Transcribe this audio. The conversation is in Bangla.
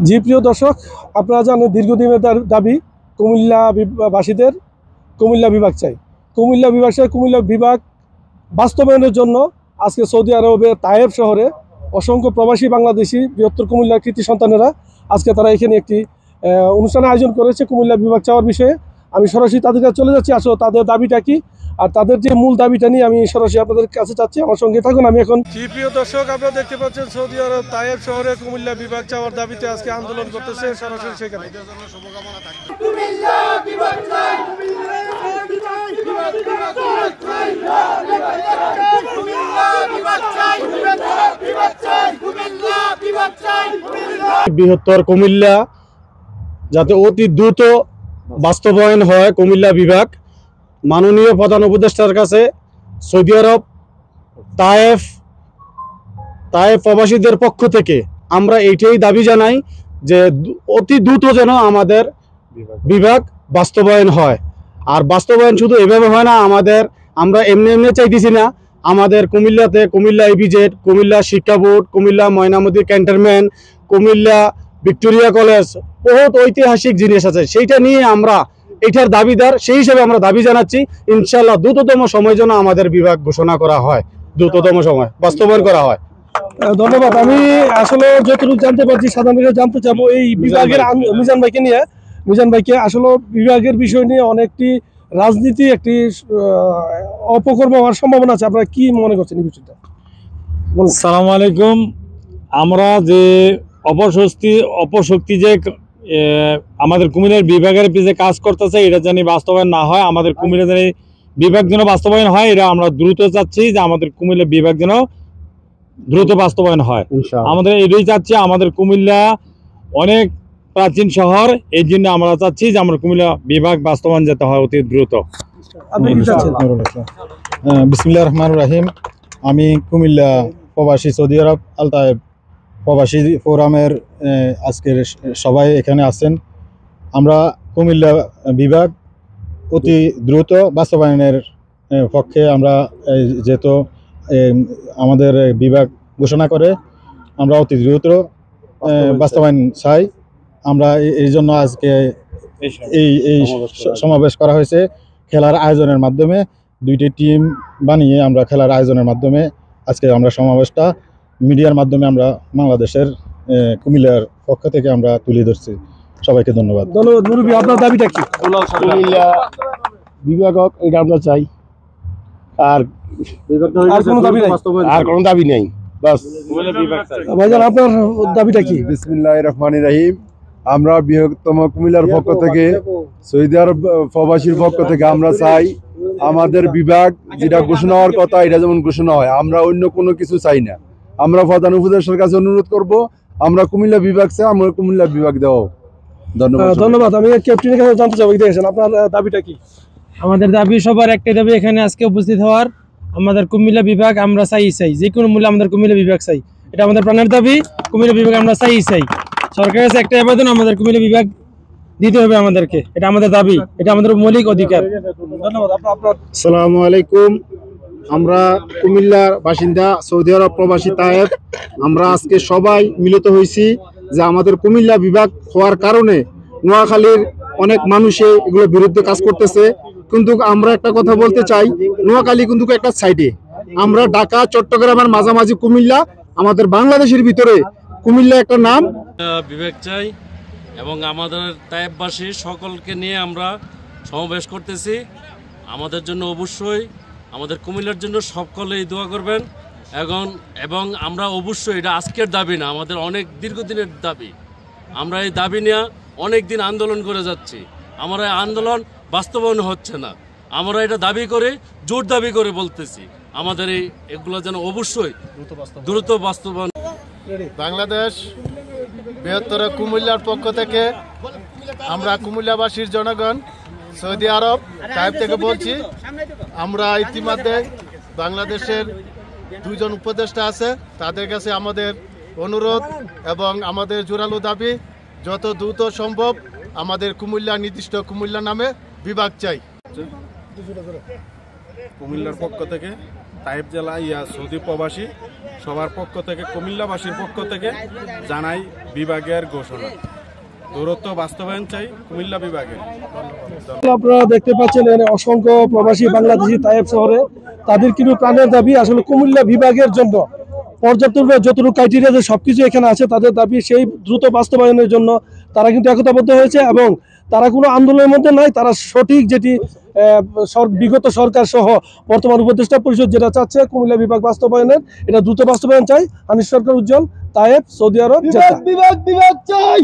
জি প্রিয় দর্শক, আপনারা জানেন দীর্ঘদিনের দাবি কুমিল্লাবাসীদের কুমিল্লা বিভাগ চাই। কুমিল্লা বিভাগ চাই। কুমিল্লা বিভাগ বাস্তবায়নের জন্য আজকে সৌদি আরবের তায়েফ শহরে অসংখ্য প্রবাসী বাংলাদেশি বৃহত্তর কুমিল্লার কৃতি সন্তানেরা আজকে তারা এখানে একটি অনুষ্ঠানের আয়োজন করেছে কুমিল্লা বিভাগ চাওয়ার বিষয়ে। আমি সরাসরি তাদের কাছে চলে যাচ্ছি, আসলে তাদের দাবিটা কি আর তাদের যে মূল দাবিটা নিয়ে আমি সরাসরি আপনাদের কাছে চাচ্ছি। আমার সঙ্গে থাকুন। আমি এখন প্রিয় দর্শক, আপনারা দেখতে পাচ্ছেন সৌদি আরব তায়েফ শহরে কুমিল্লা বিভাগ চাওয়ার দাবিতে আজকে আন্দোলন করতেছে সরাসরি সেখানে। বৃহত্তর কুমিল্লা যাতে অতি দ্রুত বাস্তবায়ন হয় কুমিল্লা বিভাগ, মাননীয় প্রধান উপদেষ্টার কাছে সৌদি আরব তায়েফ প্রবাসীদের পক্ষ থেকে আমরা এইটাই দাবি জানাই যে অতি দ্রুত যেন আমাদের বিভাগ বাস্তবায়ন হয়। আর বাস্তবায়ন শুধু এভাবে হয় না, আমরা এমনি চাইতেছি না। আমাদের কুমিল্লাতে কুমিল্লা ইপিজেড, কুমিল্লা শিক্ষা board, Comilla Mainamati cantonment, Comilla Victoria college, বহুত ঐতিহাসিক জিনিস আছে, সেইটা নিয়ে আমরা এটার দাবিদার। সেই হিসেবে আমরা দাবি জানাচ্ছি ইনশাল্লাহ দ্রুততম সময় যেন আমাদের বিভাগ ঘোষণা করা হয়, দ্রুততম সময় বাস্তবায়ন করা হয়। ধন্যবাদ। আমি আসলে যতটুকু জানতে পারছি সাধারণত জানতে চাবো এই বিভাগের মিজান ভাইকে নিয়ে। মিজান ভাইকে আসলে বিভাগের বিষয় নিয়ে অনেকটি রাজনীতি একটি অপকর্ম হওয়ার সম্ভাবনা আছে, আপনারা কি মনে করছেন এই বিষয়টা? আসসালামু আলাইকুম। আমরা যে অপশক্তি যে আমাদের কুমিল্লার বিভাগের পিছিয়ে কাজ করতেছে, এটা জানি বাস্তবায়ন না হয়। আমাদের কুমিল্লা জানি বিভাগ যেন বাস্তবায়ন হয়, এটা আমরা দ্রুত চাচ্ছি যে আমাদের কুমিল্লা বিভাগ যেন দ্রুত বাস্তবায়ন হয়। আমাদের এটাই চাচ্ছি। আমাদের কুমিল্লা অনেক প্রাচীন শহর, এই জন্য আমরা চাচ্ছি যে আমরা কুমিল্লা বিভাগ বাস্তবায়ন যেতে হয় অতি দ্রুত। বিসমিল্লাহির রহমানির রহিম। আমি কুমিল্লা প্রবাসী সৌদি আরব আল তায়েব প্রবাসী ফোরামের আজকের সবাই এখানে আছেন। আমরা কুমিল্লা বিভাগ অতি দ্রুত বাস্তবায়নের পক্ষে। আমরা যেহেতু আমাদের বিভাগ ঘোষণা করে, আমরা অতি দ্রুত বাস্তবায়ন চাই। আমরা এই জন্য আজকে এই সমাবেশ করা হয়েছে। খেলার আয়োজনের মাধ্যমে দুইটি টিম বানিয়ে আমরা খেলার আয়োজনের মাধ্যমে আজকে আমরা সমাবেশটা মিডিয়ার মাধ্যমে আমরা বাংলাদেশের কুমিল্লার পক্ষ থেকে আমরা তুলে ধরছি। সবাইকে ধন্যবাদ। ধন্যবাদ মুরব্বী। আপনার দাবিটা কি? কুমিল্লা বিভাগক এটা আমরা চাই, আর কোনো দাবি নেই। বাস ভাইজান, আপনার দাবিটা কি? বিসমিল্লাহির রহমানির রহিম। আমরা বৃহত্তম কুমিল্লার পক্ষ থেকে সৌদি আরব প্রবাসীর পক্ষ থেকে আমরা চাই আমাদের বিভাগ যেটা ঘোষণা হওয়ার কথা এটা যেমন ঘোষণা হয়। আমরা অন্য কোনো কিছু চাই না। আমরা প্রধান উপদেষ্টার কাছে অনুরোধ করব, আমরা কুমিল্লা বিভাগ চাই, আমরা কুমিল্লা বিভাগ দেওয়া। ধন্যবাদ। আমি ক্যাপ্টেনের কাছে জানতে চাবো, আপনার দাবিটা কি? আমাদের দাবি সবার একটাই দাবি, এখানে আজকে উপস্থিত হওয়ার। আমাদের কুমিল্লা বিভাগ আমরা চাই যে কোনো মূল্যে আমাদের কুমিল্লা বিভাগ চাই, এটা আমাদের প্রাণের দাবি। কুমিল্লা বিভাগ আমরা চাই। সরকারের কাছে একটা আবেদন, আমাদের কুমিল্লা বিভাগ দিতে হবে আমাদেরকে, এটা আমাদের দাবি, এটা আমাদের মৌলিক অধিকার। ধন্যবাদ। আসসালামু আলাইকুম। আমরা কুমিল্লার বাসিন্দা সৌদি আরব প্রবাসী তায়েব, আমরা আজকে সবাই মিলিত হয়েছি যে আমাদের কুমিল্লা বিভাগ হওয়ার কারণে নোয়াখালীর অনেক মানুষে এগুলোর বিরুদ্ধে কাজ করতেছে। কিন্তু আমরা একটা কথা বলতে চাই, নোয়াখালী কিন্তু একটা সাইডে, আমরা ঢাকা চট্টগ্রামের মাঝামাঝি কুমিল্লা, আমাদের বাংলাদেশের ভিতরে কুমিল্লা একটা নাম। বিভাগ চাই এবং আমাদের তায়েববাসী সকলকে নিয়ে আমরা সমাবেশ করতেছি। আমাদের জন্য অবশ্যই, আমাদের কুমিল্লার জন্য সকলেই দোয়া করবেন। এবং আমরা অবশ্যই, এটা আজকের দাবি না, আমাদের অনেক দীর্ঘদিনের দাবি। আমরা এই দাবি নিয়ে অনেক দিন আন্দোলন করে যাচ্ছি। আমরা এই আন্দোলন বাস্তবায়ন হচ্ছে না। আমরা এটা দাবি করে, জোর দাবি করে বলতেছি আমাদের এগুলো যেন অবশ্যই দ্রুত বাস্তবায়ন। বাংলাদেশ বৃহত্তর কুমিল্লার পক্ষ থেকে আমরা কুমিল্লাবাসীর জনগণ সৌদি আরব তায়েব থেকে বলছি, আমরা ইতিমধ্যে বাংলাদেশের দুইজন উপদেষ্টা আছে, তাদের কাছে আমাদের অনুরোধ এবং আমাদের জোরালো দাবি, যত দ্রুত সম্ভব আমাদের কুমিল্লা নির্দিষ্ট কুমিল্লা নামে বিভাগ চাই। কুমিল্লার পক্ষ থেকে তাইব জেলা সৌদি প্রবাসী সবার পক্ষ থেকে কুমিল্লাবাসীর পক্ষ থেকে জানাই বিভাগের ঘোষণা দূরত্ব বাস্তবায়ন চাই কুমিল্লা বিভাগে। আপনারা দেখতে পাচ্ছেন এখানে অসংখ্য প্রবাসী বাংলাদেশি তাইব শহরে তাদের কিন্তু প্রাণের দাবি আসলে কুমিল্লা বিভাগের জন্য পর্যাপ্ত যতটুকু ক্রাইটেরিয়া যে সবকিছু এখানে আছে তাদের দাবি সেই দ্রুত বাস্তবায়নের জন্য তারা কিন্তু একতাবদ্ধ হয়েছে এবং তারা কোনো আন্দোলনের মধ্যে নাই। তারা সঠিক যেটি বিগত সরকার সহ বর্তমান উপদেষ্টা পরিষদ যেটা চাচ্ছে কুমিল্লা বিভাগ বাস্তবায়নের, এটা দ্রুত বাস্তবায়ন চাই। হানিফ সরকার, উজ্জ্বল, তায়েব, সৌদি আরব। বিভাগ চাই।